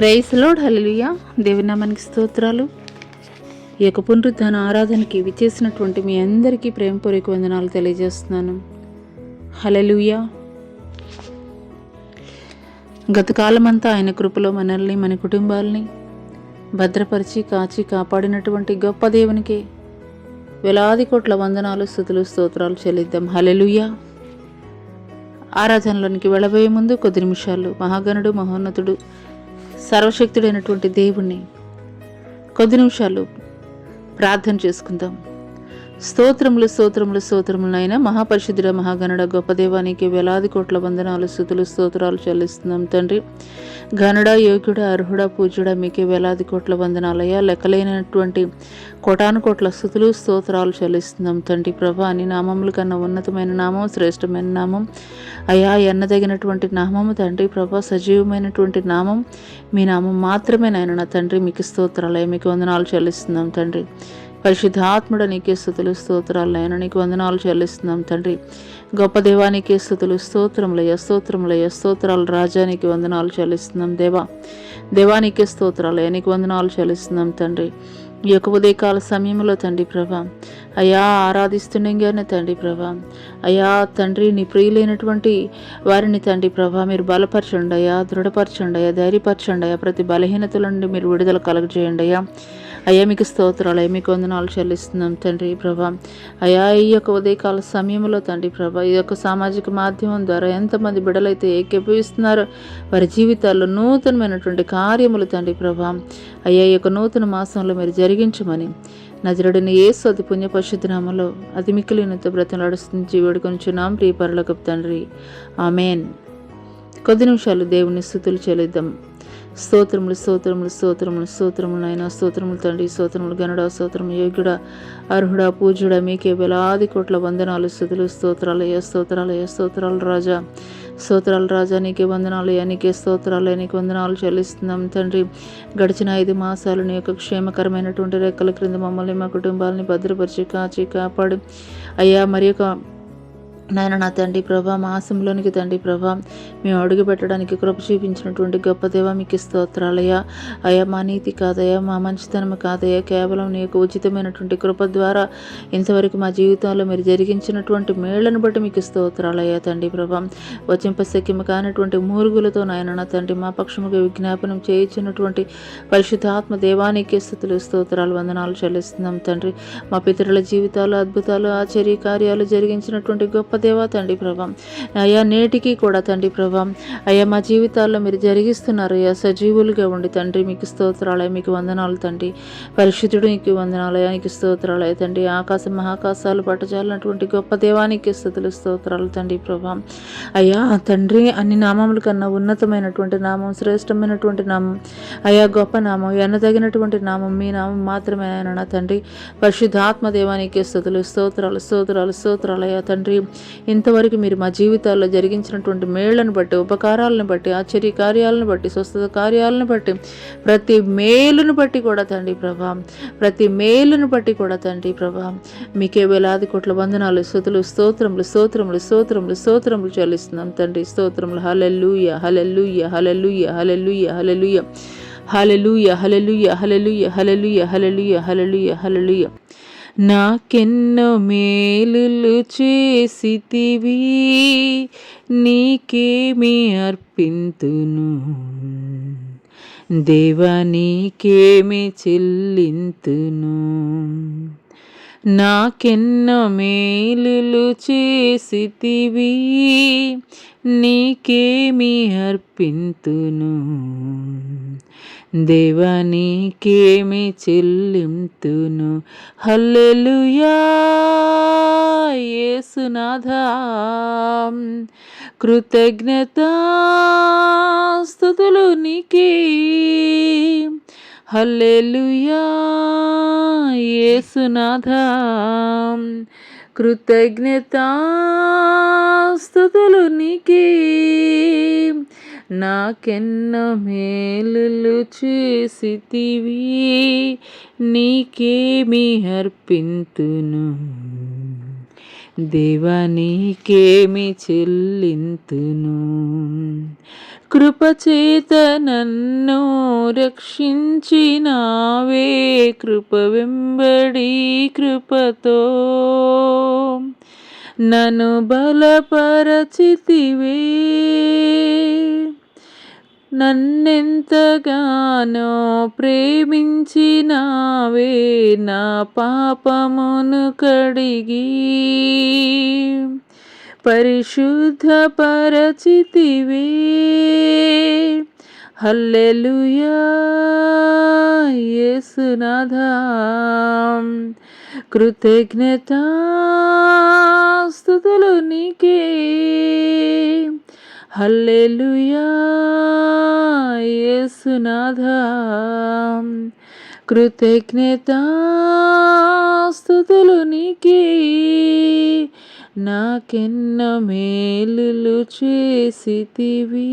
Praise lord. హల్లెలూయా. దేవుని నామానికి స్తోత్రాలు. ఈ యొక్క పునరుద్ధాన ఆరాధనకి విచ్చేసినటువంటి మీ అందరికీ ప్రేమపూర్వక వందనాలు తెలియజేస్తున్నాను. హల్లెలూయా. గత కాలమంతా ఆయన కృపలో మనల్ని, మన కుటుంబాలని భద్రపరిచి కాచి కాపాడినటువంటి గొప్ప దేవునికి వేలాది కోట్ల వందనాలు, స్తుతులు, స్తోత్రాలు చెల్లిద్దాం. హల్లెలూయా. ఆరాధనలోనికి వెళ్ళబోయే ముందు కొద్ది నిమిషాలు మహాగణుడు, మహోన్నతుడు, సర్వశక్తుడైనటువంటి దేవుణ్ణి కొద్ది నిమిషాలు ప్రార్థన చేసుకుందాం. స్తోత్రములు స్తోత్రములు స్తోత్రములు అయినా మహాపరిశుద్ధుడ, మహాగణుడ, గొప్ప దేవానికి వేలాది కోట్ల వందనాలు, స్తుతులు, స్తోత్రాలు చెల్లిస్తున్నాం తండ్రి. గణుడ, యోగ్యుడ, అర్హుడ, పూజ్యుడ, మీకే వేలాది కోట్ల వందనాలయ్యా. లెక్కలేనటువంటి కోటాను కోట్ల స్తుతులు, స్తోత్రాలు చెల్లిస్తున్నాం తండ్రి. ప్రభా, అని నామముల కన్నా ఉన్నతమైన నామం, శ్రేష్టమైన నామం అయ్యా, ఎన్నదగినటువంటి నామము తండ్రి. ప్రభా, సజీవమైనటువంటి నామం మీ నామం మాత్రమే నాయన నా తండ్రి. మీకు స్తోత్రాలయ్యా, మీకు వందనాలు చెల్లిస్తున్నాం తండ్రి. పరిశుద్ధాత్ముడ, నీకే స్తుతులు, స్తోత్రాలు నాయన, నీకు వందనాలు చెల్లిస్తున్నాం తండ్రి. గొప్ప దేవానికే స్తుతులు, స్తోత్రములయ్య, స్తోత్రములయ్య, స్తోత్రాలు రాజా, నీకు వందనాలు చెల్లిస్తున్నాం. దేవానికే స్తోత్రాలయ్య, నీకు వందనాలు చెల్లిస్తున్నాం తండ్రి. ఈ యొక్క ఉదయకాల సమయంలో తండ్రి ప్రభా అయ్యా ఆరాధిస్తుండగానే తండ్రి ప్రభా అయ్యా తండ్రి, నీ ప్రియులైనటువంటి వారిని తండ్రి ప్రభా మీరు బలపరచండి అయ్యా, దృఢపరచండి అయ్యా, ధైర్యపరచండి అయ్యా, ప్రతి బలహీనతల నుండి మీరు విడుదల కలుగజేయండి అయ్యా. అయ్యా, మీకు స్తోత్రాలు అయ్యా, మీకు వందనాలు చెల్లిస్తున్నాం తండ్రి ప్రభా. అయ్యా, ఈ యొక్క ఉదయకాల సమయంలో తండ్రి ప్రభా ఈ యొక్క సామాజిక మాధ్యమం ద్వారా ఎంతమంది బిడ్డలైతే ఏకీభవిస్తున్నారో వారి జీవితాల్లో నూతనమైనటువంటి కార్యములు తండ్రి ప్రభా అయ్యా ఈ యొక్క నూతన మాసంలో మీరు జరిగించమని నజరుడిని యేసు అతి పుణ్య పరిశుద్ధ నామములో అతి మిక్కిలినంత బ్రతిమలాడుస్తుంది వేడుకొనుచున్నాం ప్రియ పరలోకపు తండ్రి. ఆమేన్. కొద్ది నిమిషాలు దేవుని స్తుతులు చెల్లిద్దాం. స్తోత్రములు స్తోత్రములు స్తోత్రములు స్తోత్రములు అయినా స్తోత్రములు తండ్రి, స్తోత్రములు గనుడ, స్తోత్రము యోగ్యుడ, అర్హుడ, పూజ్యుడ, మీకే వేలాది కోట్ల వందనాలు, స్తుతులు, స్తోత్రాలయ్య, స్తోత్రాలయ్య, స్తోత్రాలు రాజా, స్తోత్రాలు రాజా, నీకే వందనాలు, నీకే స్తోత్రాలు, నీకు వందనాలు చెల్లిస్తున్నాం తండ్రి. గడిచిన 5 మాసాలు నీ యొక్క క్షేమకరమైనటువంటి రెక్కల క్రింద మమ్మల్ని, మా కుటుంబాలని భద్రపరిచి కాచి కాపాడు అయ్యా. మరి యొక్క నాయన నా తండ్రి ప్రభా మాసంలోనికి తండ్రి ప్రభా మేము అడుగు పెట్టడానికి కృప చూపించినటువంటి గొప్ప దేవ మీకు స్తోత్రాలయ్యా. అయ్యా, మా నీతి కాదయ్యా, మా మంచితనం కాదయ్యా, కేవలం నీ యొక్క ఉచితమైనటువంటి కృప ద్వారా ఇంతవరకు మా జీవితంలో మీరు జరిగించినటువంటి మేళ్లను బట్టి మీకు స్తోత్రాలయ్యా తండ్రి ప్రభా. వచింపశక్యము కానటువంటి మూరుగులతో నాయన నా తండ్రి మా పక్షముగా విజ్ఞాపనం చేయించినటువంటి పరిశుద్ధాత్మ దేవానికి స్తుతులు, స్తోత్రాలు, వందనాలు చెల్లిస్తున్నాం తండ్రి. మా పితరుల జీవితాలు అద్భుతాలు, ఆశ్చర్య కార్యాలు జరిగించినటువంటి గొప్ప దేవా తండ్రి ప్రభా అయ్యా, నేటికి కూడా తండ్రి ప్రభా అయ్యా మా జీవితాల్లో మీరు జరిగిస్తున్నారు అయ్యా. సజీవులుగా ఉండి తండ్రి మీకు స్తోత్రాలయ, మీకు వందనాలు తండ్రి. పరిశుద్ధుడు నీకు వందనాలయ, నీకు స్తోత్రాలయ తండ్రి. ఆకాశం మహాకాశాలు పట్టజాలినటువంటి గొప్ప దేవానికి స్తుతులు, స్తోత్రాలు తండ్రి ప్రభా అయ్యా. తండ్రి, అన్ని నామముల కన్నా ఉన్నతమైనటువంటి నామం, శ్రేష్టమైనటువంటి నామం అయ్యా, గొప్ప నామం, ఎన్నదగినటువంటి నామం మీ నామం మాత్రమే నా తండ్రి. పరిశుద్ధాత్మ దేవానికి స్తుతులు, స్తోత్రాలు, స్తోత్రాలు, స్తోత్రాలయ తండ్రి. ఇంతవరకు మీరు మా జీవితాల్లో జరిగించినటువంటి మేళ్లను బట్టి, ఉపకారాలను బట్టి, ఆశ్చర్య కార్యాలను బట్టి, స్వస్థత కార్యాలను బట్టి, ప్రతి మేలును బట్టి కూడా తండ్రి ప్రభా ప్రతి మేలును బట్టి కూడా తండ్రి ప్రభా మీకే వేలాది కోట్ల వందనాలు, స్తుతులు, స్తోత్రములు, స్తోత్రములు, స్తోత్రములు, స్తోత్రములు చెల్లిస్తున్నాం తండ్రి. స్తోత్రములు. హల్లెలూయా, హల్లెలూయా, హల్లెలూయా, హల్లెలూయా, హల్లెలూయా, హల్లెలూయా, హల్లెలూయా, హల్లెలూయా, హల్లెలూయా, హల్లెలూయా, హల్లెలూయా, హల్లెలూయా. నాకెన్నో మేలులు చేసితివి, నీకేమి అర్పింతును, దేవా నీకేమి చెల్లింతును. నాకెన్నో మేలులు చేసితివి, నీకేమి అర్పింతును, దేవా నీకేమి చెల్లింతును. హల్లెలూయా. యేసునాథా కృతజ్ఞతా స్తుతులు నీకే. హల్లెలూయా. యేసునాథా కృతజ్ఞతా స్తుతులు నీకే. నాకెన్నో మేలులు చేసితివి, నీకేమి అర్పింతును, దేవా నీకేమి చెల్లింతును. కృపచేత నన్ను రక్షించినావే, కృప వెంబడి కృపతో నన్ను బలపరచితివే. నన్నెంతగానో ప్రేమించినావే, నా పాపమును కడిగి పరిశుద్ధపరచితివే. హల్లెలూయా యేసునాథా, కృతజ్ఞతాస్తుతులు నీకే. హల్లెలూయా యేసునాథా, కృతజ్ఞతాస్తుతులు నీకే. నాకెన్న మేలులు చేసితివి,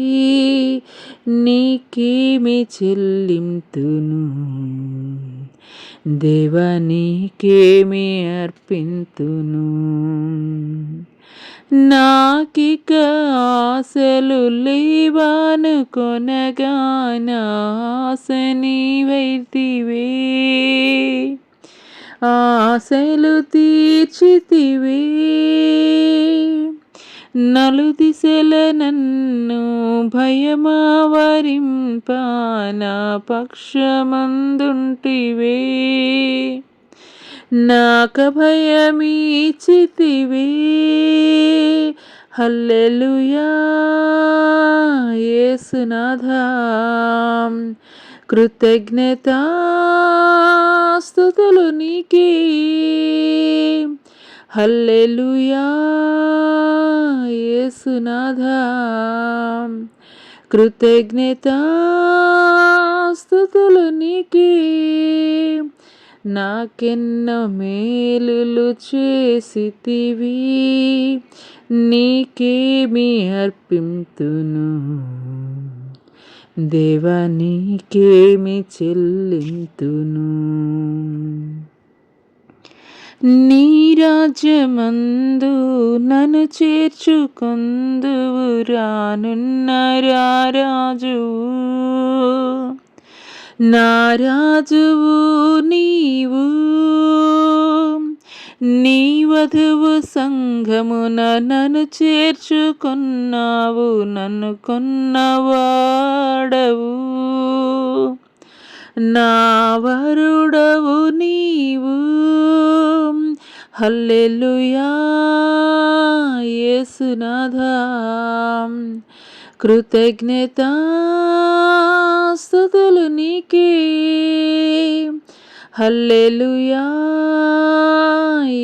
నీకేమి చెల్లింతును, దేవా నీకేమి అర్పింతును. నాకిక ఆశలు లేవనుకొనగా, నా ఆశ నీవైతివే. ఆశలు తీర్చితివే, నలుదిశల నన్ను భయమావరింప, నా పక్షమందుంటివే. నాక భయమీచితివే. హల్లెలూయా యేసునాథా, కృతజ్ఞతాస్తుతులు నీకే. హల్లెలూయా యేసునాథా, కృతజ్ఞతాస్తుతులు నీకే. నాకెన్నో మేలులు చేసితివి, నీకేమి అర్పింతును, దేవా నీకేమి చెల్లింతును. నీ రాజ్యమందు నన్ను చేర్చుకొందువు, రానున్న రారాజువు. నా రాజువు నీవు, నీ వధువు సంఘమున నన్ను చేర్చుకొన్నావు, నన్ను కొన్నవాడవు. నా వరుడవు నీవు. హల్లెలూయా యేసునాథా, కృతజ్ఞతాస్తుతులు నీకే. హల్లెలూయా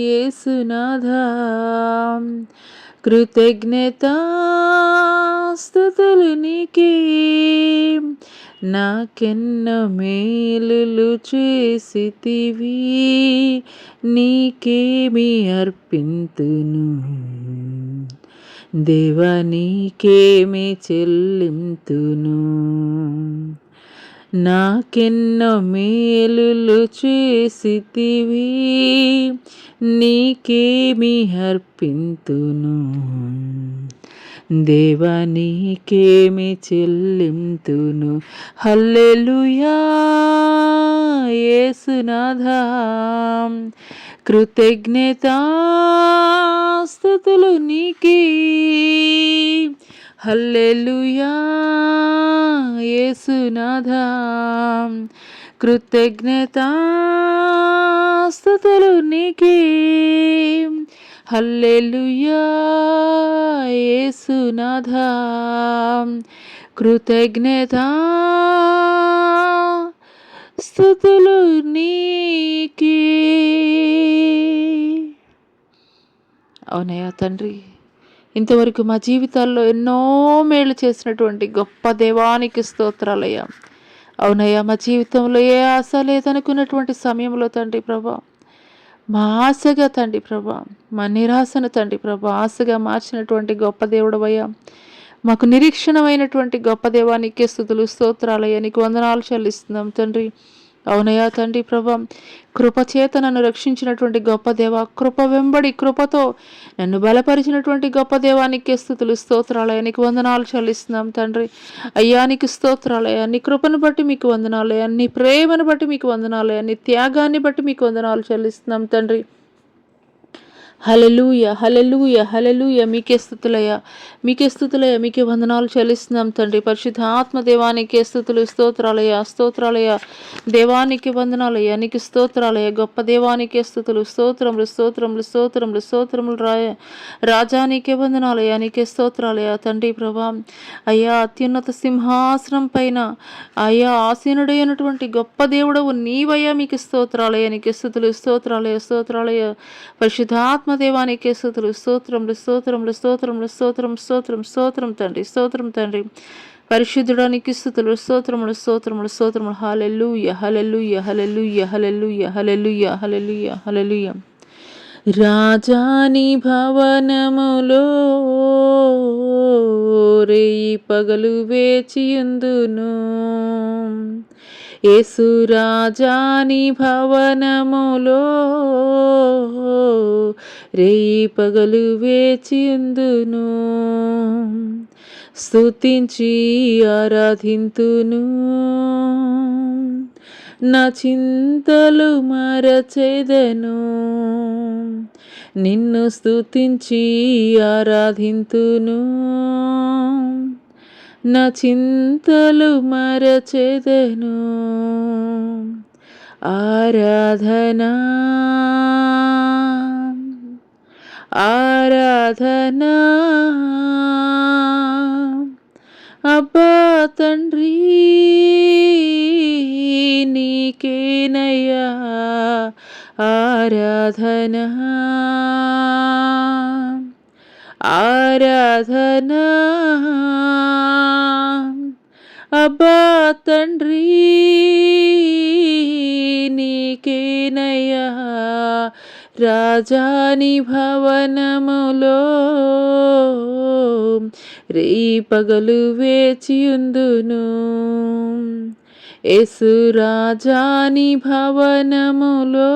యేసునాథా, కృతజ్ఞతాస్తుతులు నీకే. నాకెన్నో మేలులు చేసితివి, నీకేమి అర్పింతును, దేవా నీకేమి చెల్లింతును. నాకెన్నో మేలులు చేసితివి, నీకేమి అర్పింతును, దేవా నీకేమి చెల్లింతును. హల్లెలూయా యేసునాథా, కృతజ్ఞతాస్తుతులు నీకే. హల్లెలూయా యేసునాథా, కృతజ్ఞతాస్తుతులు నీకే. హల్లెలూయా యేసునాథా, కృతజ్ఞతాస్తుతులు నీకే. అవునయ్యా తండ్రి, ఇంతవరకు మా జీవితాల్లో ఎన్నో మేలు చేసినటువంటి గొప్ప దేవానికి స్తోత్రాలయ్యా. అవునయ్యా, మా జీవితంలో ఏ ఆశ లేదనుకున్నటువంటి సమయంలో తండ్రి ప్రభా, మా ఆశగా తండ్రి ప్రభా, మా నిరాశను తండ్రి ప్రభా ఆశగా మార్చినటువంటి గొప్ప దేవుడవయ్యా. మాకు నిరీక్షణమైనటువంటి గొప్ప దేవానికి స్తుతులు స్తోత్రాలయ్యా. నీకు వందనాలు చెల్లిస్తున్నాం తండ్రి. అవునయ్యా తండ్రి ప్రభా, కృపచేత నన్ను రక్షించినటువంటి గొప్ప దేవ, కృప వెంబడి కృపతో నన్ను బలపరిచినటువంటి గొప్ప దేవానికి స్తుతులు స్తోత్రాలయ్యా, నీకు వందనాలు చెల్లిస్తున్నాం తండ్రి. అయ్యా నీకు స్తోత్రాలయ్యా, నీ కృపను బట్టి మీకు వందనాలయ్యా, నీ ప్రేమను బట్టి మీకు వందనాలయ్యా, నీ త్యాగాన్ని బట్టి మీకు వందనాలు చెల్లిస్తున్నాం తండ్రి. హల్లెలూయా హల్లెలూయా హల్లెలూయా, మీకే స్తుతులయ్యా, మీకే స్తుతులయ్యా, మీకే వందనాలు చెల్లిస్తున్నాం తండ్రి. పరిశుద్ధాత్మ దేవానికి స్తుతులు స్తోత్రాలయ్యా, స్తోత్రాలయ్యా, దేవానికి వందనాలయ్యా, నీకు స్తోత్రాలయ్యా, గొప్ప దేవానికే స్తుతులు స్తోత్రములు స్తోత్రములు స్తోత్రములు స్తోత్రములు రాజా నీకే వందనాలయ్యా, నీకే స్తోత్రాలయ్యా తండ్రి ప్రభా. అయ్యా అత్యున్నత సింహాసనం పైన అయ్యా ఆసీనుడైనటువంటి గొప్ప దేవుడవు నీవయ్యా, మీకు స్తోత్రాలయ్యా, నీకే స్తుతులు స్తోత్రాలయ్యా స్తోత్రాలయ్యా. పరిశుద్ధాత్మ దేవానికి స్తుతులు స్తోత్రములు స్తోత్రములు స్తోత్రములు స్తోత్రం స్తోత్రం స్తోత్రం తండ్రి, స్తోత్రం తండ్రి. పరిశుద్ధుడానికి స్తుతులు స్తోత్రములు స్తోత్రములు స్తోత్రములు. హల్లెలూయా హల్లెలూయా హల్లెలూయా హల్లెలూయా హల్లెలూయా హల్లెలూయా హల్లెలూయా. రాజాని భవనములో రేయి పగలు వేచియుందును, యేసు రాజాని భవనములో రేయి పగలు వేచియుందును, స్తుతించి ఆరాధింతును, నా చింతలు మరచెదను, నిన్ను స్తుతించి ఆరాధింతును, నా చింతలు మరచెదను. ఆరాధనా ఆరాధనా అబ్బా తండ్రి నీకేనయ్యా, ఆరాధనా ఆరాధనా అబ్బా తండ్రి నీకేనయ్యా, రాజాని భవనములో రేయి పగలు వేచియుందును, యేసు రాజాని భవనములో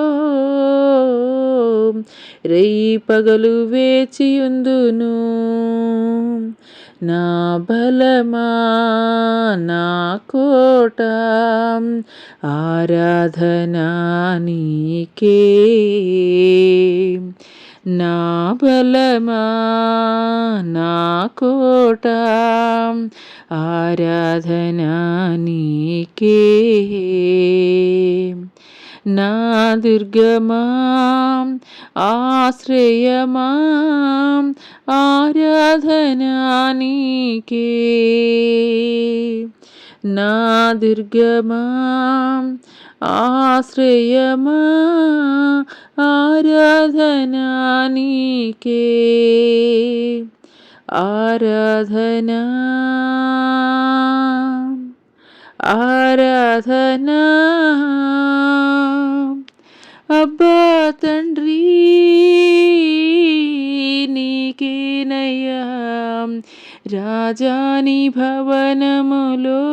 రేయి పగలు వేచియుందును. నా బలమా నా కోట ఆరాధనా నీకే, నా బలమా నా కోట ఆరాధనా నీకే, నా దుర్గమా ఆశ్రయమా ఆరాధనా నీకే, నా దుర్గమా ఆశ్రయమా ఆరాధనా నీకే, ఆరాధనా ఆరాధనా అబ్బా తండ్రి నీకేనయ్యా, రాజాని భవనములో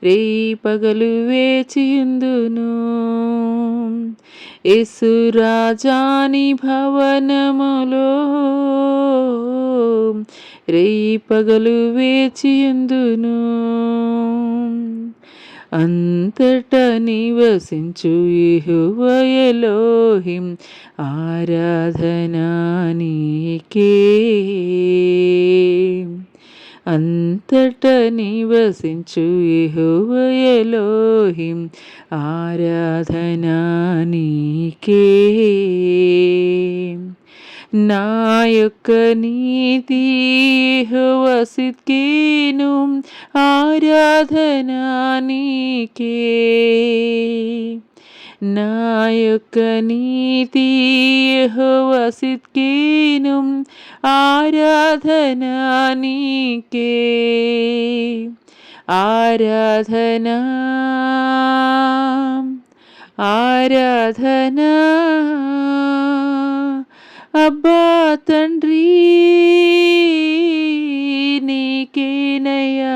రేయి పగలు వేచియుందును, యేసు రాజాని భవనములో రేయి పగలు వేచియుందును, అంతట నివసించు యెహోవా ఎలోహిం ఆరాధనా నీకే, అంతట నివసించు యెహోవా ఎలోహిం ఆరాధనా నీకే, నా యొక్క నీతి యెహోవా సిద్కీను ఆరాధనా నీకే, నా యొక్క నీతి యెహోవా సిద్కీను ఆరాధనా నీకే, ఆరాధనా ఆరాధనా అబ్బా తండ్రి నీకేనయ్యా,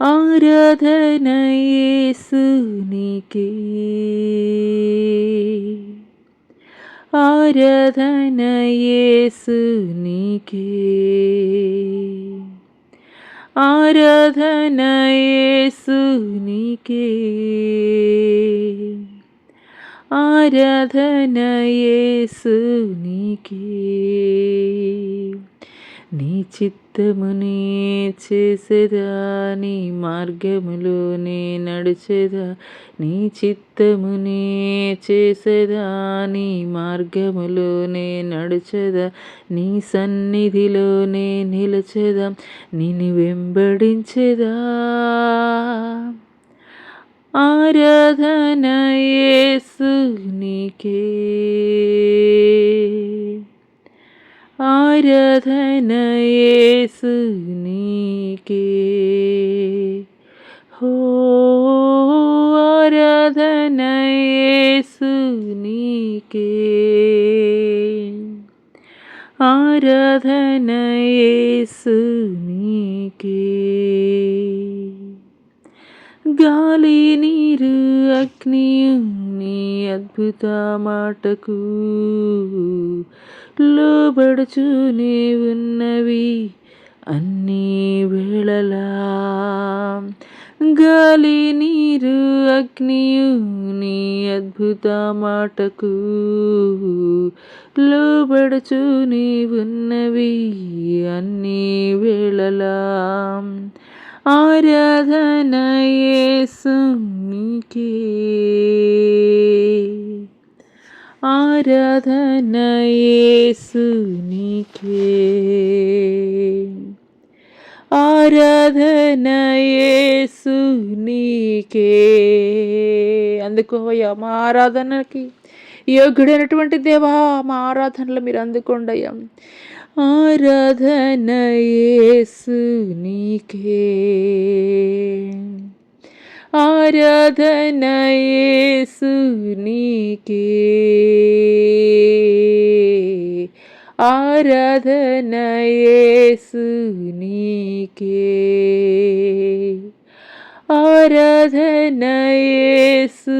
ఆరాధన యేసునికే, ఆరాధన యేసునికే, ఆరాధన యేసునికే, ఆరాధన యేసునికే. నీ చిత్తమునే చేసేదా, నీ మార్గములోనే నడిచేదా, నీ చిత్తమునే చేసేదా, నీ మార్గములోనే నడిచేదా, నీ సన్నిధిలోనే నిలిచేదా, నిన్ను వెంబడించేదా. ఆరాధన యేసునికే, ఆరాధన యేసునికే, హో ఆరాధన యేసునికే, ఆరాధన యేసునికే. గాలి నీరు అగ్నియు నీ అద్భుత మాటకు లోబడుచూనే ఉన్నవి అన్ని వేళలా. గాలి నీరు అగ్నియు నీ అద్భుత మాటకు లోబడుచూనే ఉన్నవి అన్ని వేళలా. ఆరాధన యేసునికే, ఆరాధన యేసునికే, ఆరాధన యేసునికే. అందుకోవయ్యా మా ఆరాధనకి యోగ్యుడైనటువంటి దేవా, మా ఆరాధనలు మీరు అందుకోండి అయ్యా. ఆరాధన యేసునికే, ఆరాధన యేసునికే, ఆరాధన యేసునికే, ఆరాధన యేసునికే,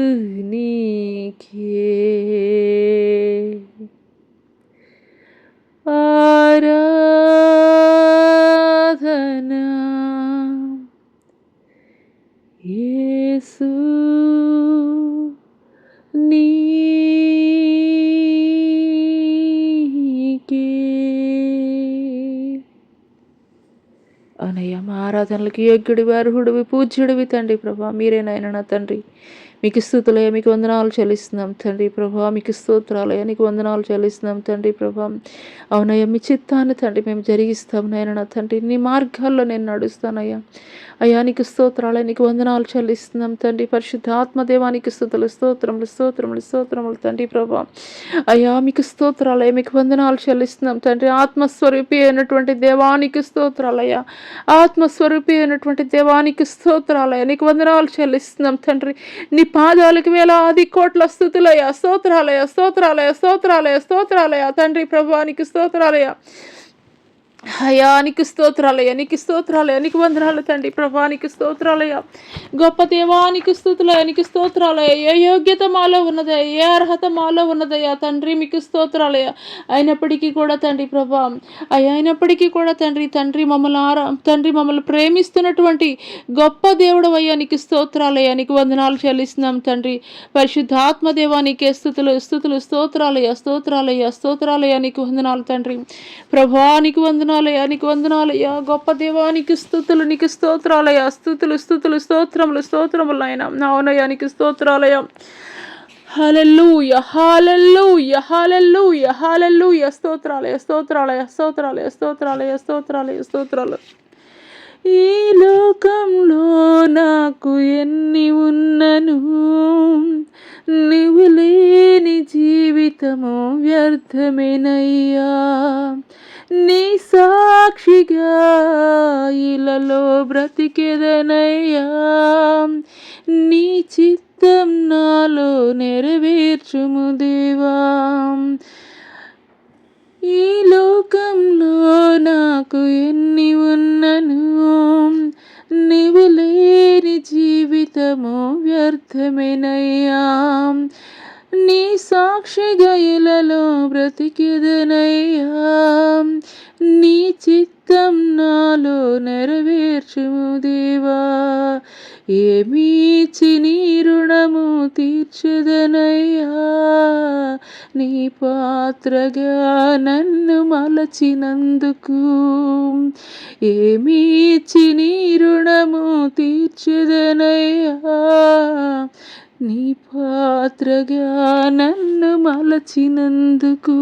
ఆరాధన యేసు నీకే. అనయ్య మా ఆరాధనలకి యోగ్యుడివి, అర్హుడివి, పూజ్యుడివి తండ్రి ప్రభా, మీరేనాయన నా తండ్రి. మీకు స్తుతులయ్య, మీకు వందనాలు చెల్లిస్తున్నాం తండ్రి ప్రభా, మీకు స్తోత్రాలయ్య, నీకు వందనాలు చెల్లిస్తున్నాం తండ్రి ప్రభా. అవునయ్య, మీ చిత్తాన్ని తండ్రి మేము జరిగిస్తాం నాయన నా తండ్రి, నీ మార్గాల్లో నేను నడుస్తానయ్యా. అయ్యా నీకు స్తోత్రాలయ్య, నీకు వందనాలు చెల్లిస్తున్నాం తండ్రి. పరిశుద్ధ ఆత్మదేవానికి స్తుతులు, స్తోత్రములు, స్తోత్రములు, స్తోత్రములు తండ్రి ప్రభా. అయ్యా మీకు స్తోత్రాలయ్య, మీకు వందనాలు చెల్లిస్తున్నాం తండ్రి. ఆత్మస్వరూపి అయినటువంటి దేవానికి స్తోత్రాలయ్య, ఆత్మస్వరూపి అయినటువంటి దేవానికి స్తోత్రాలయ్య, నీకు వందనాలు చెల్లిస్తున్నాం తండ్రి. నీ పాదాలకు వేలాది కోట్ల స్తుతులయ్య, స్తోత్రాలయ, స్తోత్రాలయ, స్తోత్రాలయ, స్తోత్రాలయ తండ్రి ప్రభానికి స్తోత్రాలయ. అయ్యా నీకు స్తోత్రాలయ్య, నీకు స్తోత్రాలయ్య, నీకు వందనాలు తండ్రి ప్రభానికి స్తోత్రాలయ్య. గొప్ప దేవానికి స్తుతులయ్య, నీకు స్తోత్రాలయ్య. ఏ యోగ్యత మాలో ఉన్నదయ్య, ఏ అర్హత మాలో ఉన్నదయ్యా తండ్రి, మీకు స్తోత్రాలయ్య. అయినప్పటికీ కూడా తండ్రి ప్రభా, అయినప్పటికీ కూడా తండ్రి మమ్మల్ని ప్రేమిస్తున్నటువంటి గొప్ప దేవుడు అయ్యా, నీకు స్తోత్రాలయ్య, నీకు వందనాలు చెల్లిస్తున్నాం తండ్రి. పరిశుద్ధాత్మదేవా నీకే స్తుతులు, స్తుతులు, స్తోత్రాలయ్య, స్తోత్రాలయ్య, స్తోత్రాలయ్య, నీకు వందనాలు తండ్రి ప్రభా, నీకు వందనాలయ్యా, నీకు వందనాలయ్యా. గొప్ప దేవానికి స్తుతులు, నీకు స్తోత్రాలయ్యా, స్తుతులు, స్తుతులు, స్తోత్రములు, స్తోత్రములు ఆయన అవునయ్యా, నీకు స్తోత్రాలయ్యా. హల్లెలూయా, హల్లెలూయా, హల్లెలూయా, హల్లెలూయా. స్తోత్రాలయ, స్తోత్రాలయ, స్తోత్రాలయ, స్తోత్రాలయ, స్తోత్రాలయ, స్తోత్రాలు. ఈ లోకంలో నాకు ఎన్ని ఉన్నను, నీవు లేని జీవితము వ్యర్థమేనయ్యా. నీ సాక్షిగా ఇలలో బ్రతికెదనయ్యా, నీ చిత్తం నాలో నెరవేర్చుము దేవా. ఈ లోకంలో నాకు ఎన్ని ఉన్నను, నీవు జీవితము వ్యర్థమేనయ్యా, నీ సాక్షిగా ఇలలో బ్రతికిదనయ్యా, నీ చిత్తం నాలో నెరవేర్చుము దేవా. ఏమీచి నీ రుణము తీర్చదనయ్యా, నీ పాత్రగా నన్ను మలచినందుకు. ఏమీచి నీ రుణము తీర్చదనయ్యా, నీ పాత్రగా నన్ను మలచినందుకు.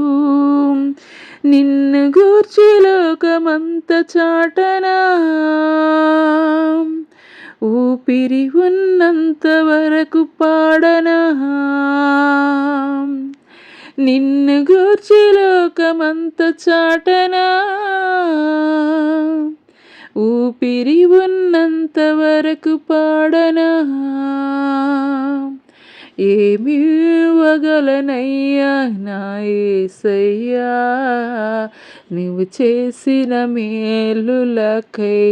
నిన్ను గూర్చి లోకమంత చాటనా, ఊపిరి ఉన్నంత వరకు పాడనా. నిన్ను గూర్చి లోకమంత చాటనా, ఊపిరి ఉన్నంత వరకు పాడనా. ఏమి ఇవ్వగలనయ్యా నా యేసయ్యా, నువ్వు చేసిన మేలులకై.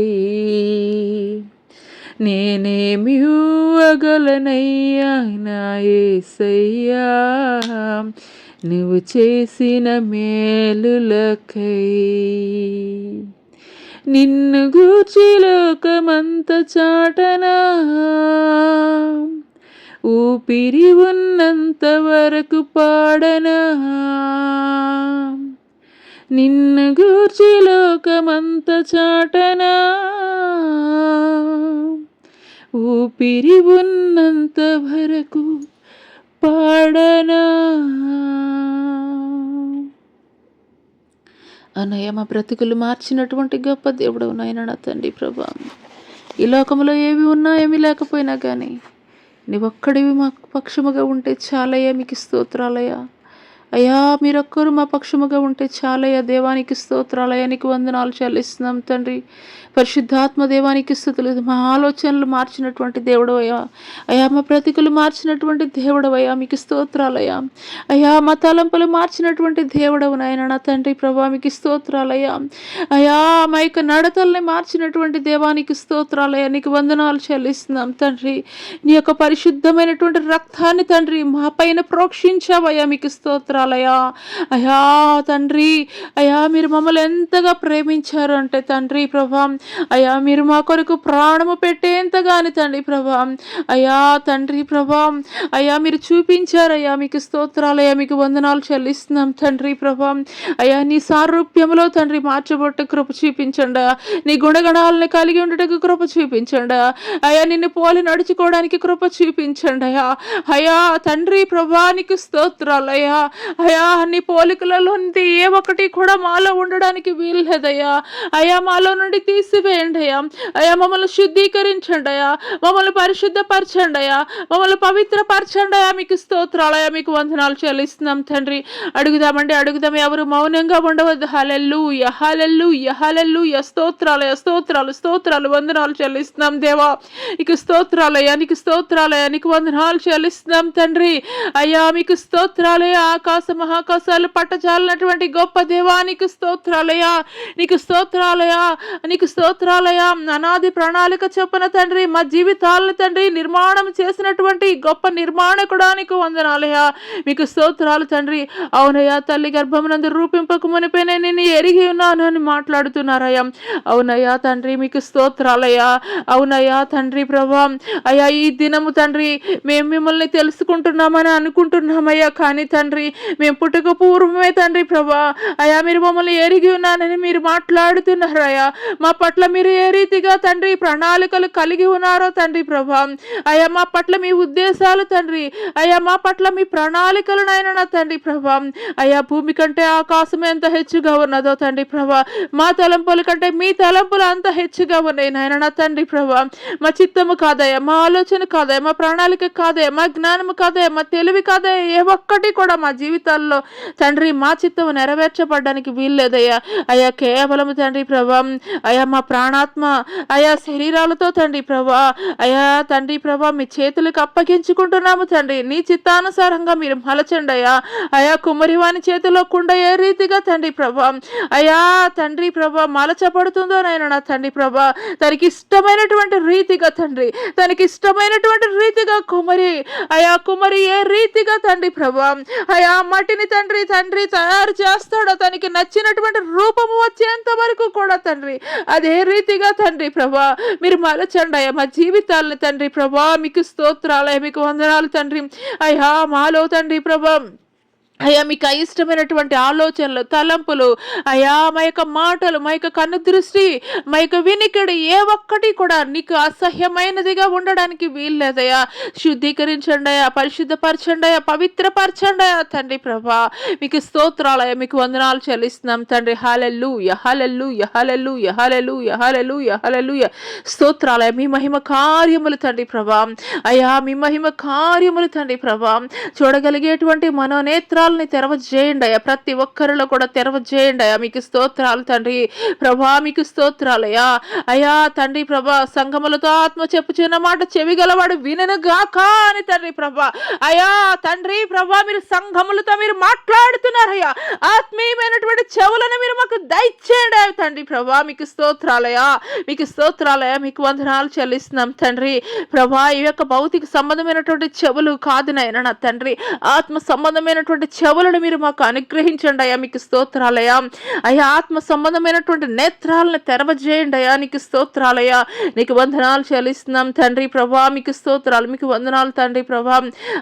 నేనేమి ఇవ్వగలనయ్యా నా యేసయ్యా, నువ్వు చేసిన మేలులకై. నిన్ను గూర్చి లోకమంత చాటనా, ఊపిరి ఉన్నంత వరకు పాడనా. నిన్ను గూర్చి లోకమంత చాటనా, ఊపిరి ఉన్నంత వరకు పాడనా. అన్నయ్య, మా బ్రతుకులు మార్చినటువంటి గొప్ప దేవుడు నాయన నా తండ్రి ప్రభా. ఈ లోకంలో ఏవి ఉన్నా ఏమీ లేకపోయినా కానీ నీవొక్కడివి మా పక్షముగా ఉంటే చాలయ్యా, మీకు స్తోత్రాలయ్యా. అయ్యా, మీరొక్కరు మా పక్షముగా ఉంటే చాలయ్యా, దేవానికి స్తోత్రాలయ్యా, నీకు వందనాలు చెల్లిస్తున్నాం తండ్రి. పరిశుద్ధాత్మ దేవానికి స్తుతులు. మా ఆలోచనలు మార్చినటువంటి దేవుడవయ్యా, అయ్యా మా బ్రతుకులు మార్చినటువంటి దేవుడవయ్యా, మీకు స్తోత్రాలయ్యా. అయ్యా మా తలంపులు మార్చినటువంటి దేవుడవు నాయన నా తండ్రి ప్రభా, మీకు స్తోత్రాలయ్యా. అయ్యా మా యొక్క నడతల్ని మార్చినటువంటి దేవానికి స్తోత్రాలయ్యా, నీకు వందనాలు చెల్లిస్తున్నాం తండ్రి. నీ యొక్క పరిశుద్ధమైనటువంటి రక్తాన్ని తండ్రి మా పైన ప్రోక్షించావయ్యా, మీకు స్తోత్రాలయ్యా. అయ్యా తండ్రి, అయ్యా మీరు మమ్మల్ని ఎంతగా ప్రేమించారు అంటే తండ్రి ప్రభా, అయ్యా మీరు మా కొరకు ప్రాణము పెట్టేంతగాని తండ్రి ప్రభా, అయ్యా తండ్రి ప్రభా, అయ్యా మీరు చూపించారయ్యా, మీకు స్తోత్రాలయ్యా, మీకు వందనాలు చెల్లిస్తున్నాం తండ్రి ప్రభా. అయ్యా నీ సారూప్యములో తండ్రి మార్చబొట్ట కృప చూపించండి, నీ గుణగణాలను కలిగి ఉండటకు కృప చూపించండి. అయ్యా నిన్ను పోలి నడుచుకోవడానికి కృప చూపించండి అయ్యా. అయ్యా తండ్రి ప్రభా నీకు స్తోత్రాలయ్యా. అయ్యా నీ పోలికలలో ఏ ఒక్కటి కూడా మాలో ఉండడానికి వీలు లేదయ్యా. అయ్యా మాలో నుండి తీసివేయండి అయ్యా. అయ్యా మమ్మల్ని శుద్ధీకరించండి అయ్యా, మమ్మల్ని పరిశుద్ధపరచండి అయ్యా, మమ్మల్ని పవిత్రపరచండి అయ్యా, మీకు స్తోత్రాలయ్యా, మీకు వందనాలు చెల్లిస్తున్నాం తండ్రి. అడుగుదామండి, అడుగుదాం, ఎవరు మౌనంగా ఉండవద్దు. హల్లెలూయా హల్లెలూయా హల్లెలూయా. స్తోత్రాలయ్యా, స్తోత్రాలు స్తోత్రాలు, వందనాలు చెల్లిస్తున్నాం దేవా, నీకు స్తోత్రాలయ్యా, నీకు స్తోత్రాలయ్యా, నీకు వందనాలు చెల్లిస్తున్నాం తండ్రి. అయ్యా మీకు స్తోత్రాలయ్యా. ఆకాశ మహాకాశాలు పట్టజాలనటువంటి గొప్ప దేవానికి స్తోత్రాలయ్యా, నీకు స్తోత్రాలయ్యా, నీకు స్తోత్రాలయ్యా. అనాది ప్రణాళిక చొప్పున తండ్రి మా జీవితాలను తండ్రి నిర్మాణం చేసినటువంటి గొప్ప నిర్మాణకుడానికి వందనాలయ్యా, మీకు స్తోత్రాలు తండ్రి. అవునయ్యా, తల్లి గర్భమునందు రూపింపక మునిపైన నిన్ను ఎరిగి ఉన్నాను అని మాట్లాడుతున్నారయ్యా. అవునయ్యా తండ్రి, మీకు స్తోత్రాలయ్యా. అవునయ్యా తండ్రి ప్రభా, అయ్యా ఈ దినము తండ్రి మేము మిమ్మల్ని తెలుసుకుంటున్నామని అనుకుంటున్నామయ్యా, కానీ తండ్రి మేము పుట్టుక పూర్వమే తండ్రి ప్రభా, అయ్యా మీరు మమ్మల్ని ఎరిగి ఉన్నానని మీరు మాట్లాడుతున్నారయ్యా. మా పట్ల మీరు ఏ రీతిగా తండ్రి ప్రణాళికలు కలిగి ఉన్నారో తండ్రి ప్రభా, అయ్యా మా పట్ల మీ ఉద్దేశాలు తండ్రి, అయ్యా మా పట్ల మీ ప్రణాళికలు నాయన నా తండ్రి ప్రభా, అయ్యా భూమి కంటే ఆకాశం ఎంత హెచ్చుగా ఉన్నదో తండ్రి ప్రభా, మా తలంపుల కంటే మీ తలంపులు అంత హెచ్చుగా ఉన్నాయి నాయన నా తండ్రి ప్రభా. మా చిత్తము కాదయ్యా, మా ఆలోచన కాదయ్యా, మా ప్రణాళిక కాదయ్యా, మా జ్ఞానము కాదయ్యా, మా తెలివి కాదయ్యా, ఏ ఒక్కటి కూడా మా జీవితం జీవితాల్లో తండ్రి మా చిత్తం నెరవేర్చబడడానికి వీల్లేదయ్యా. అయ్యా కేవలం తండ్రి ప్రభా అయా మా ప్రాణాత్మ అయా శరీరాలతో తండ్రి ప్రభా అయా తండ్రి ప్రభా మీ చేతులకు అప్పగించుకుంటున్నాము తండ్రి. నీ చిత్తానుసారంగా మీరు మలచండి అయ్యా. అయా కుమ్మరివాని చేతిలో కుండ ఏ రీతిగా తండ్రి ప్రభా అయా తండ్రి ప్రభా మలచబడుతుందో నాయన నా తండ్రి ప్రభా తనకి ఇష్టమైనటువంటి రీతిగా తండ్రి తనకి ఇష్టమైనటువంటి రీతిగా కుమ్మరి ఏ రీతిగా తండ్రి ప్రభా అయా మట్టిని తండ్రి తయారు చేస్తాడో తనకి నచ్చినటువంటి రూపము వచ్చేంత వరకు కూడా తండ్రి అదే రీతిగా తండ్రి ప్రభా మీరు మలచండి అయ్యా మా జీవితాలని తండ్రి ప్రభా. మీకు స్తోత్రాలయ మీకు వందనాలు తండ్రి. అయ్యా మాలో తండ్రి ప్రభా అయ్యా మీకు అయిష్టమైనటువంటి ఆలోచనలు తలంపులు అయ్యా మా యొక్క మాటలు మా యొక్క కన్ను దృష్టి మా యొక్క వినికిడి ఏ ఒక్కటి కూడా నీకు అసహ్యమైనదిగా ఉండడానికి వీల్లేదయ్యా. శుద్ధీకరించండి అయ్యా, పరిశుద్ధపరచండి అయ్యా, పవిత్రపరచండి అయ్యా తండ్రి ప్రభా. మీకు స్తోత్రాలయ మీకు వందనాలు చెల్లిస్తున్నాం తండ్రి. హల్లెలూయా హల్లెలూయా హల్లెలూయా హల్లెలూయా హల్లెలూయా హల్లెలూయా. స్తోత్రాలయ మీ మహిమ కార్యములు తండ్రి ప్రభా అయ్యా మీ మహిమ కార్యములు తండ్రి ప్రభా. చూడగలిగేటువంటి మనోనేత్రాలని తెరవజేయండి అయ్యా. ప్రతి ఒక్కరిలో కూడా తెరవజేయండి అయ్యా. మీకు స్తోత్రాలు తండ్రి ప్రభా మీకు స్తోత్రాలయ్యా. అయ్యా తండ్రి ప్రభా సంఘములతో ఆత్మ చెప్పుచున్న మాట చెవి గలవాడు వినను గాక అని తండ్రి ప్రభా అయ్యా తండ్రి ప్రభా మీరు సంఘములతో మీరు మాట్లాడుతున్నారయ్యా. ఆత్మీయమైనటువంటి చెవులను మీరు మాకు దయచేయండి తండ్రి ప్రభా. మీకు స్తోత్రాలయ్యా మీకు స్తోత్రాలయ్యా మీకు వందనాలు చెల్లిస్తున్నాం తండ్రి ప్రభా. ఈ యొక్క భౌతిక సంబంధమైనటువంటి చెవులు కాదు నాయన నా తండ్రి ఆత్మ సంబంధమైనటువంటి చెవులను మీరు మాకు అనుగ్రహించండి అయ్యా. మీకు స్తోత్రాలయ్యా. అయ్యా ఆత్మ సంబంధమైనటువంటి నేత్రాలను తెరవజేయండి అయ్యా. నీకు స్తోత్రాలయ్యా నీకు వందనాలు చెల్లిస్తున్నాం తండ్రి ప్రభా. మీకు స్తోత్రాలు మీకు వందనాలు తండ్రి ప్రభా.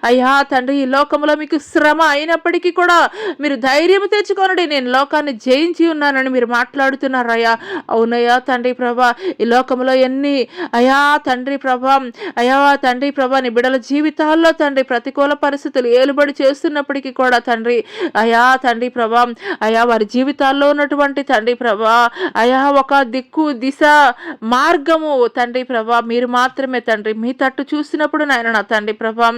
అయ్యా తండ్రి ఈ లోకంలో మీకు శ్రమ అయినప్పటికీ కూడా మీరు ధైర్యం తెచ్చుకోనండి నేను లోకాన్ని జయించి ఉన్నానని మీరు మాట్లాడుతున్నారయ్యా. అవునయ్యా తండ్రి ప్రభా ఈ లోకంలో ఎన్ని అయ్యా తండ్రి ప్రభా అయ్యా తండ్రి ప్రభా నీ బిడ్డల జీవితాల్లో తండ్రి ప్రతికూల పరిస్థితులు ఏలుబడి చేస్తున్నప్పటికీ కూడా తండ్రి అయా తండ్రి ప్రభా అయా వారి జీవితాల్లో ఉన్నటువంటి తండ్రి ప్రభా అయా ఒక దిక్కు దిశ మార్గము తండ్రి ప్రభా మీరు మాత్రమే తండ్రి. మీ తట్టు చూసినప్పుడు నాయన నా తండ్రి ప్రభా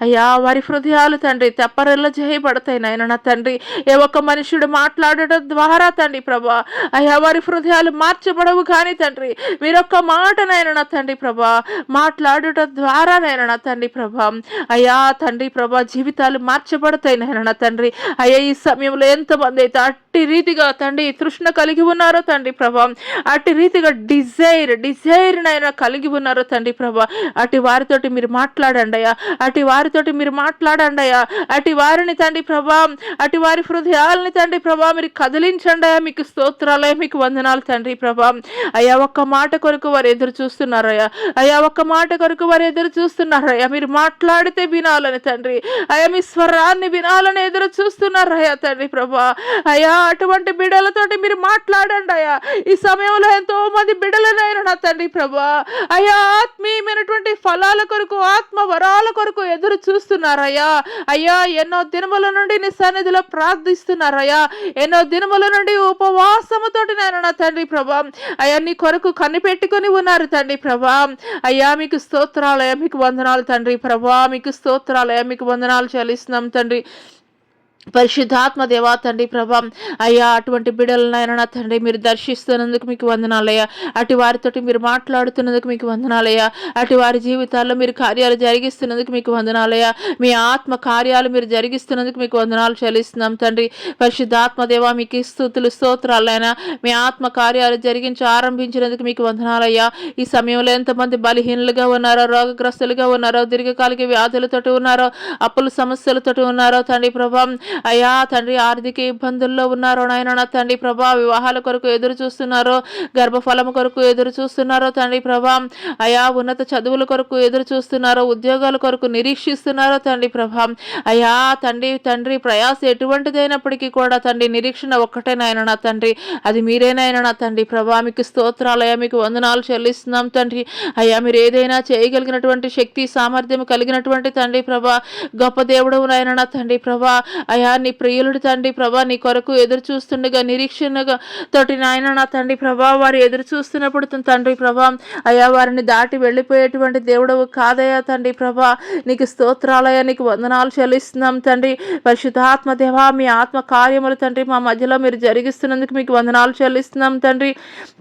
అయా వారి హృదయాలు తండ్రి తెప్పరెల్ల చేయబడతాయి నాయన నా తండ్రి. ఏ ఒక్క మనుషుడు మాట్లాడటం ద్వారా తండ్రి ప్రభా అయా వారి హృదయాలు మార్చబడవు కానీ తండ్రి మీరొక్క మాట నాయన నా తండ్రి ప్రభా మాట్లాడటం ద్వారా నాయన నా తండ్రి ప్రభా అయా తండ్రి ప్రభా జీవితాలు మార్చబడతాయి నాయన నా తండ్రి. అయ్యా ఈ సమయంలో ఎంతమంది అయితే అట్టి రీతిగా తండ్రి తృష్ణ కలిగి ఉన్నారో తండ్రి ప్రభా అట్టి రీతిగా డిజైర్ నైనా కలిగి ఉన్నారో తండ్రి ప్రభా అటు వారితోటి మీరు మాట్లాడండి అయ్యా. అటు వారితోటి మీరు మాట్లాడండి అయ్యా. అటు వారిని తండ్రి ప్రభా అటు వారి హృదయాలని తండ్రి ప్రభా మీరు కదిలించండి అయ్యా. మీకు స్తోత్రాలయ మీకు వందనాలు తండ్రి ప్రభా. అయ్యా ఒక్క మాట కొరకు వారు ఎదురు చూస్తున్నారయ్యా. అయ్యా ఒక్క మాట కొరకు వారు ఎదురు చూస్తున్నారయ్యా. మీరు మాట్లాడితే వినాలని తండ్రి అయ్యా మీ స్వరాన్ని వినాలని ఎదురు చూస్తున్నారయ్యా తండ్రి ప్రభా. అయ్యా అటువంటి బిడ్డలతోటి మీరు మాట్లాడండి అయ్యా. ఈ సమయంలో ఎంతో మంది బిడ్డలనైనా నా తండ్రి ప్రభా అయ్యా ఆత్మీయమైనటువంటి ఫలాల కొరకు ఆత్మ వరాల కొరకు ఎదురు చూస్తున్నారయ్యా. అయ్యా ఎన్నో దినముల నుండి నీ సన్నిధిలో ప్రార్థిస్తున్నారయ్యా. ఎన్నో దినముల నుండి ఉపవాసముతోటి నేను నా తండ్రి ప్రభా అయ్యా నీ కొరకు కనిపెట్టుకుని ఉన్నారు తండ్రి ప్రభా. అయ్యా మీకు స్తోత్రాలయ మీకు వందనాలు తండ్రి ప్రభా. మీకు స్తోత్రాలయ మీకు వందనాలు చెల్లిస్తున్నాం తండ్రి. పరిశుద్ధాత్మ దేవా తండ్రి ప్రభా అయ్యా అటువంటి బిడ్డలనైనా నా తండ్రి మీరు దర్శిస్తున్నందుకు మీకు వందనాలయ్యా. అటు వారితోటి మీరు మాట్లాడుతున్నందుకు మీకు వందనాలయ్యా. అటు వారి జీవితాల్లో మీరు కార్యాలు జరిగిస్తున్నందుకు మీకు వందనాలయ్యా. మీ ఆత్మ కార్యాలు మీరు జరిగిస్తున్నందుకు మీకు వందనాలు చెల్లిస్తున్నాం తండ్రి. పరిశుద్ధాత్మ దేవా మీకు స్తుతులు స్తోత్రాలైనా మీ ఆత్మ కార్యాలు జరిగించి ఆరంభించినందుకు మీకు వందనాలయ్యా. ఈ సమయంలో ఎంతమంది బలహీనులుగా ఉన్నారో రోగగ్రస్తులుగా ఉన్నారో దీర్ఘకాలిక వ్యాధులతోటి ఉన్నారో అప్పుల సమస్యలతోటి ఉన్నారో తండ్రి ప్రభా అయ్యా తండ్రి ఆర్థిక ఇబ్బందుల్లో ఉన్నారో నాయన నా తండ్రి ప్రభా వివాహాల కొరకు ఎదురు చూస్తున్నారో గర్భఫలము కొరకు ఎదురు చూస్తున్నారో తండ్రి ప్రభా అయ్యా ఉన్నత చదువుల కొరకు ఎదురు చూస్తున్నారో ఉద్యోగాల కొరకు నిరీక్షిస్తున్నారో తండ్రి ప్రభా అయ్యా తండ్రి ప్రయాస ఎటువంటిదైనప్పటికీ కూడా తండ్రి నిరీక్షణ ఒక్కటే నాయన నా తండ్రి అది మీరేనాయన నా తండ్రి ప్రభా. మీకు స్తోత్రాలయ్యా మీకు వందనాలు చెల్లిస్తున్నాం తండ్రి. అయ్యా మీరు ఏదైనా చేయగలిగినటువంటి శక్తి సామర్థ్యం కలిగినటువంటి తండ్రి ప్రభా గొప్ప దేవుడు నాయన నా తండ్రి ప్రభా అయా నీ ప్రియులుడు తండ్రి ప్రభా నీ కొరకు ఎదురు చూస్తుండగా నిరీక్షణగా తోటి నాయన నా తండ్రి ప్రభా వారు ఎదురు చూస్తున్నప్పుడు తండ్రి ప్రభా అయా వారిని దాటి వెళ్ళిపోయేటువంటి దేవుడవు కాదయా తండ్రి ప్రభా నీకు స్తోత్రాలయ నీకు వందనాలు చెల్లిస్తున్నాం తండ్రి. పరిశుద్ధాత్మ దేవా మీ ఆత్మ కార్యములు తండ్రి మా మధ్యలో మీరు జరిగిస్తున్నందుకు మీకు వందనాలు చెల్లిస్తున్నాం తండ్రి.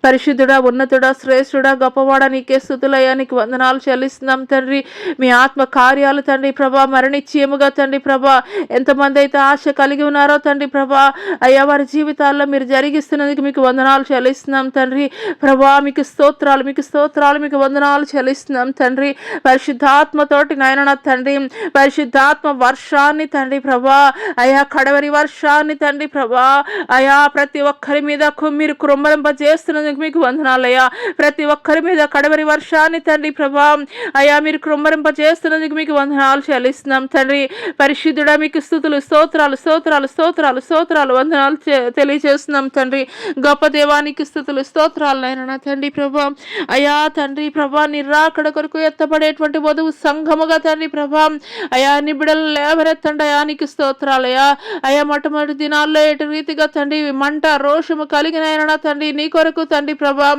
పరిశుద్ధుడా ఉన్నతుడా శ్రేష్ఠుడా గొప్పవాడా నీకే స్తుతులయ్యా నీకు వందనాలు చెల్లిస్తున్నాం తండ్రి. మీ ఆత్మ కార్యాలు తండ్రి ప్రభా మరణిత్యముగా తండ్రి ప్రభా ఎంతమంది అయితే ఆశ కలిగి ఉన్నారో తండ్రి ప్రభా అయ్యా వారి జీవితాల్లో మీరు జరిగిస్తున్నందుకు మీకు వందనాలు చెల్లిస్తున్నాం తండ్రి ప్రభా. మీకు స్తోత్రాలు మీకు స్తోత్రాలు మీకు వందనాలు చెల్లిస్తున్నాం తండ్రి. పరిశుద్ధాత్మతోటి నాయన తండ్రి పరిశుద్ధాత్మ వర్షాన్ని తండ్రి ప్రభా అయా కడవరి వర్షాన్ని తండ్రి ప్రభా అయా ప్రతి ఒక్కరి మీద మీరు కృమ్మరింప చేస్తున్నందుకు మీకు వందనాలయ్యా. ప్రతి ఒక్కరి మీద కడవరి వర్షాన్ని తండ్రి ప్రభా అయా మీరు కృమ్మరింప చేస్తున్నందుకు మీకు వందనాలు చెల్లిస్తున్నాం తండ్రి. పరిశుద్ధుడా మీకు స్తుతులు స్తోత్రాలు స్తోత్రాలు స్తోత్రాలు స్తోత్రాలు వందనాలు తెలియజేస్తున్నాం తండ్రి. గొప్ప దేవానికి స్థుతులు స్తోత్రాలు నాయన తండ్రి ప్రభా అయా తండ్రి ప్రభా నిరాకడ కొరకు ఎత్తపడేటువంటి వధువు సంఘముగా తండ్రి ప్రభా అయా నీ బిడ్డలు లేవరెత్తండి అయా నీకు స్తోత్రాలయా. అయా మొట్టమొదటి దినాల్లో ఎటు రీతిగా తండ్రి మంట రోషము కలిగిన ఆయన తండ్రి నీ కొరకు తండ్రి ప్రభా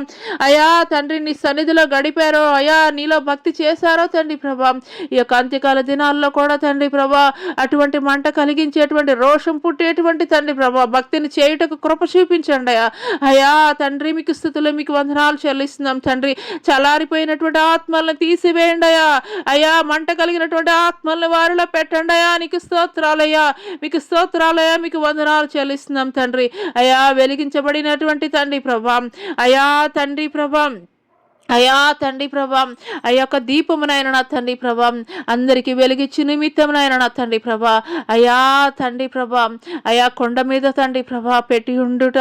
అయా తండ్రి నీ సన్నిధిలో గడిపారో అయా నీలో భక్తి చేశారో తండ్రి ప్రభా ఈ యొక్క అంత్యకాల దినాల్లో కూడా తండ్రి ప్రభా అటువంటి మంట కలిగించేటువంటి రోషం పుట్టేటువంటి తండ్రి ప్రభా భక్తిని చేయుటకు కృప చూపించండి అయా. అయా తండ్రి మీకు స్థుతులు మీకు వందనాలు చెల్లిస్తున్నాం తండ్రి. చలారిపోయినటువంటి ఆత్మలను తీసివేయండి అయా. అయా మంట కలిగినటువంటి ఆత్మలను వారిలో పెట్టండి అయా నీకు స్తోత్రాలయ్యా మీకు స్తోత్రాలయ్యా మీకు వందనాలు చెల్లిస్తున్నాం తండ్రి. అయా వెలిగించబడినటువంటి తండ్రి ప్రభా అయా తండ్రి ప్రభా అయా తండ్రి ప్రభా ఆ యొక్క దీపమునైన నా తండ్రి ప్రభా అందరికీ వెలిగించి నిమిత్తమునైన నా తండ్రి ప్రభా అయా తండ్రి ప్రభా అయా కొండ మీద తండ్రి ప్రభా పెట్టి ఉండుట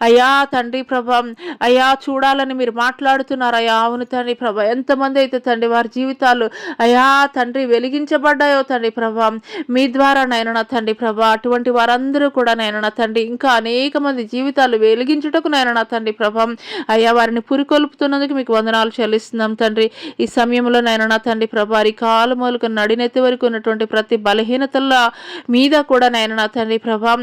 అయా తండ్రి ప్రభా అయా చూడాలని మీరు మాట్లాడుతున్నారు అయా. అవును తండ్రి ప్రభా ఎంతమంది అయితే తండ్రి వారి జీవితాలు అయా తండ్రి వెలిగించబడ్డాయో తండ్రి ప్రభా మీ ద్వారా నైనా నా తండ్రి ప్రభా అటువంటి వారందరూ కూడా నైనా నా తండ్రి ఇంకా అనేక మంది జీవితాలు వెలిగించుటకు నైనా నా తండ్రి ప్రభా అయా వారిని పురికొల్పుతున్నందుకు మీకు వందనాలు చెల్లిస్తున్నాం తండ్రి. ఈ సమయంలో నైనా నా తండ్రి ప్రభా కాలు మొదలుకు నడినెత్తి వరకు ఉన్నటువంటి ప్రతి బలహీనతల మీద కూడా నైనా నా తండ్రి ప్రభా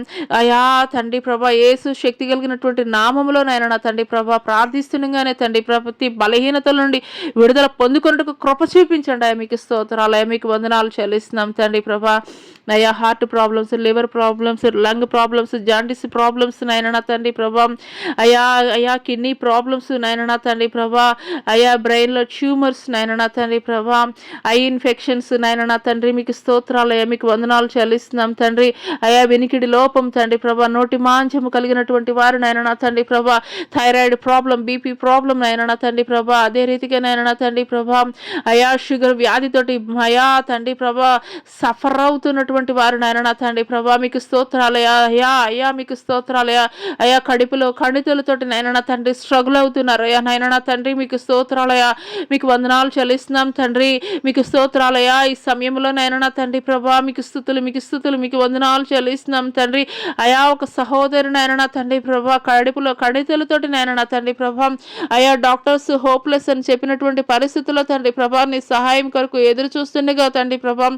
అయా తండ్రి ప్రభా యేసు శక్తి కలిగినటువంటి నామములో నైనా నా తండ్రి ప్రభా ప్రార్థిస్తుండగానే తండ్రి ప్రతి బలహీనతల నుండి విడుదల పొందుకున్నట్టుకు కృప చూపించండి అయ్యా మీకు స్తోత్రాలు అయ్యా మీకు వందనాలు చెల్లిస్తున్నాం తండ్రి ప్రభా. అయ్యా heart problems liver problems lung problems jaundice problems నైనా నా తండ్రి ప్రభా అయా అయా కిడ్నీ ప్రాబ్లమ్స్ నైనా నా తండ్రి ప్రభా అయా బ్రెయిన్లో ట్యూమర్స్ నైనా నా తండ్రి ప్రభా ఐ ఇన్ఫెక్షన్స్ నైనా నా తండ్రి మీకు స్తోత్రాలు అయ్యా మీకు వందనాలు చెల్లిస్తున్నాం తండ్రి. అయా వెనికిడి లోపం తండ్రి ప్రభా నోటి మాంచము కలిగినటువంటి వారు నైనా నా తండ్రి ప్రభా థైరాయిడ్ ప్రాబ్లం బీపీ ప్రాబ్లం నైనా నా తండ్రి ప్రభా అదే రీతిగా నైనా నా తండ్రి ప్రభా అయా షుగర్ వ్యాధితోటి అయా తండ్రి ప్రభా సఫర్ అవుతున్నటువంటి వారు నైనా నా తండ్రి ప్రభా మీకు స్తోత్రాలయా అయా అయా మీకు స్తోత్రాలయా అయా కడుపులో కణితులతోటి నైనా నా తండ్రి స్ట్రగుల్ అవుతున్నారు అయా నైనా నా తండ్రి మీకు స్తోత్రాలయా మీకు వందనాలు చెల్లిస్తున్నాం తండ్రి. మీకు స్తోత్రాలయా ఈ సమయంలో నైనా నా తండ్రి ప్రభా మీకు స్తుతులు మీకు వందనాలు చెల్లిస్తున్నాం తండ్రి. అయా ఒక సహోదరు నైనా నా తండ్రి ప్రభా కడుపులో కణితులతోటి నైనా నా తండ్రి ప్రభా అయా డాక్టర్స్ హోప్లెస్ అని చెప్పినటువంటి పరిస్థితుల్లో తండ్రి ప్రభా నీ సహాయం కొరకు ఎదురు చూస్తుండగా తండ్రి ప్రభా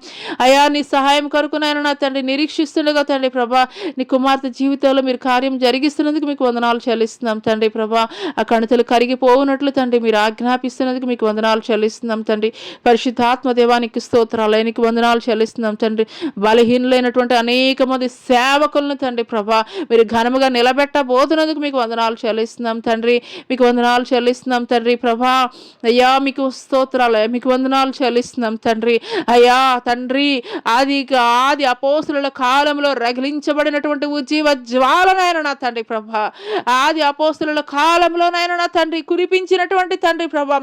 అయా నీ సహాయం కొరకు నాయన నా తండ్రి నిరీక్షిస్తుండగా తండ్రి ప్రభా నీ కుమార్తె జీవితంలో మీరు కార్యం జరిగిస్తున్నందుకు మీకు వందనాలు చెల్లిస్తున్నాం తండ్రి ప్రభా. ఆ కణితులు కరిగిపోవునట్లు తండ్రి మీరు ఆజ్ఞాపిస్తున్నందుకు మీకు వందనాలు చెల్లిస్తున్నాం తండ్రి. పరిశుద్ధాత్మ దేవానికి స్తోత్రాలు నీకు వందనాలు చెల్లిస్తున్నాం తండ్రి. బలహీనులైనటువంటి అనేక మంది సేవకులను తండ్రి ప్రభా మీరు ఘనముగా నిలబెట్టబోతున్నందుకు మీకు వందనాలు చెల్లిస్తున్నాం తండ్రి. మీకు వందనాలు చెల్లిస్తున్నాం తండ్రి ప్రభా అయ్యా మీకు స్తోత్రాలు మీకు వందనాలు చెల్లిస్తున్నాం తండ్రి. అయ్యా తండ్రి ఆది అపోస్తుల కాలంలో రగిలించబడినటువంటి ఉజ్జీవ జ్వాలనైనా నా తండ్రి ప్రభా ఆది అపోస్తుల కాలంలోనైనా నా తండ్రి కురిపించినటువంటి తండ్రి ప్రభా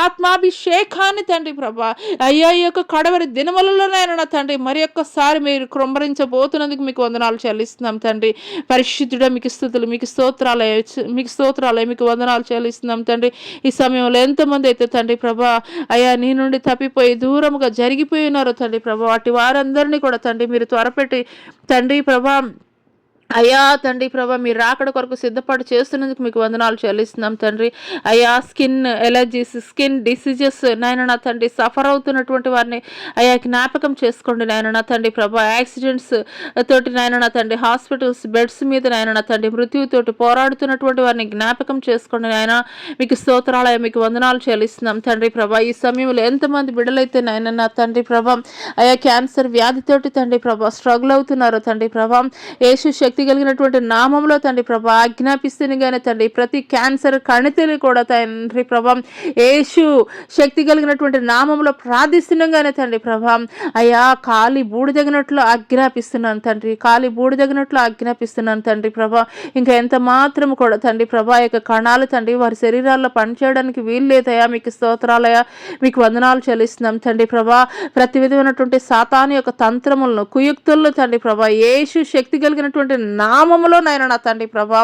ఆత్మాభిషేకాన్ని తండ్రి ప్రభా అయ్యా ఈ యొక్క కడవరి దినములలోనైనా నా తండ్రి మరి ఒక్కసారి మీరు కృంభరించబోతున్నందుకు మీకు వందనాలు చెల్లిస్తున్నాం తండ్రి. పరిశుద్ధుడా మీకు స్తుతులు మీకు స్తోత్రాలయ మీకు వందనాలు చెల్లిస్తున్నాం తండ్రి. ఈ సమయంలో ఎంతమంది అయితే తండ్రి ప్రభా అయ్యా నీ నుండి తప్పిపోయి దూరముగా జరిగిపోయి ఉన్నారో తండ్రి ప్రభా వాటి వారందరినీ కూడా తండ్రి మీరు త్వరపెట్టి తండ్రి ప్రభా అయ్యా తండ్రి ప్రభా, మీరు రాకడ కొరకు సిద్ధపాటు చేస్తున్నందుకు మీకు వందనాలు చెల్లిస్తున్నాం తండ్రి. అయ్యా స్కిన్ ఎలర్జీస్, స్కిన్ డిసీజెస్ నాయన నా తండ్రి సఫర్ అవుతున్నటువంటి వారిని అయ్యా జ్ఞాపకం చేసుకోండి నాయన నా తండ్రి ప్రభా. యాక్సిడెంట్స్ తోటి నాయన నా తండ్రి హాస్పిటల్స్ బెడ్స్ మీద నాయన నా తండ్రి మృత్యువుతోటి పోరాడుతున్నటువంటి వారిని జ్ఞాపకం చేసుకోండి నాయన. మీకు స్తోత్రాలయ, మీకు వందనాలు చెల్లిస్తున్నాం తండ్రి ప్రభా. ఈ సమయంలో ఎంతమంది బిడ్డలైతే నాయన నా తండ్రి ప్రభా అయ్యా క్యాన్సర్ వ్యాధితోటి తండ్రి ప్రభా స్ట్రగుల్ అవుతున్నారు తండ్రి ప్రభా, యేసు శక్తి కలిగినటువంటి నామంలో తండ్రి ప్రభా ఆజ్ఞాపిస్తునిగానే తండ్రి ప్రతి క్యాన్సర్ కణితిని కూడా తండ్రి ప్రభా యేసు శక్తి కలిగినటువంటి నామంలో ప్రార్థిస్తుండగానే తండ్రి ప్రభా అయ్యా కాలి బూడిదగినట్లు ఆజ్ఞాపిస్తున్నాను తండ్రి, కాలి బూడిదగినట్లు ఆజ్ఞాపిస్తున్నాను తండ్రి ప్రభా. ఇంకా ఎంత మాత్రం కూడా తండ్రి ప్రభా యొక్క కణాలు తండ్రి వారి శరీరాల్లో పనిచేయడానికి వీలు లేదయా. మీకు స్తోత్రాలయ, మీకు వందనాలు చెల్లిస్తున్నాం తండ్రి ప్రభా. ప్రతి విధమైనటువంటి సాతాను యొక్క తంత్రములను కుయుక్తులను తండ్రి ప్రభా యేసు శక్తి కలిగినటువంటి నామములో నాయన నా తండ్రి ప్రభా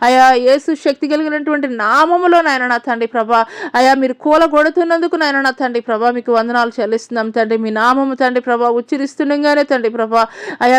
అయా యేసు శక్తి కలిగినటువంటి నామములో నాయన నా తండ్రి ప్రభా అయా మీరు కూలగొడుతున్నందుకు నాయన నా తండ్రి ప్రభా మీకు వందనాలు చెల్లిస్తున్నాం తండ్రి. మీ నామము తండ్రి ప్రభా ఉచ్చరిస్తుండగానే తండ్రి ప్రభా అయా